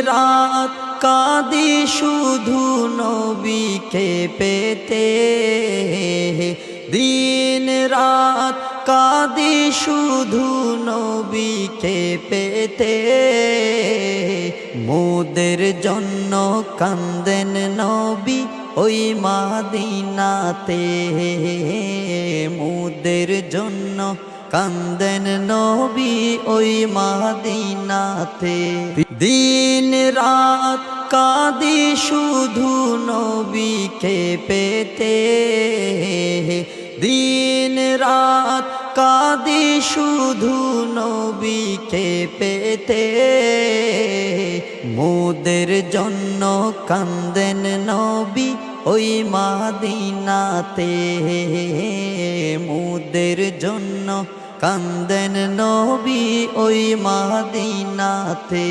রাত কাঁদি শুধু নবীকে পেতে, দিন রাত কাঁদি শুধু নবীকে পেতে। মোদের জন্য কান্দেন নবী ওই মাদিনাতে, মোদের জন্য কান্দেন নবী ওই মাদিনাতে। দিন রাত কাঁদি শুধু নবীকে পেতে, দিন রাত কাঁদি শুধু নবীকে পেতে। মোদের জন্য কান্দেন নবী ওই মাদিনাতে, মোদের জন্য কান্দেন নবী ওই মাদিনাতে।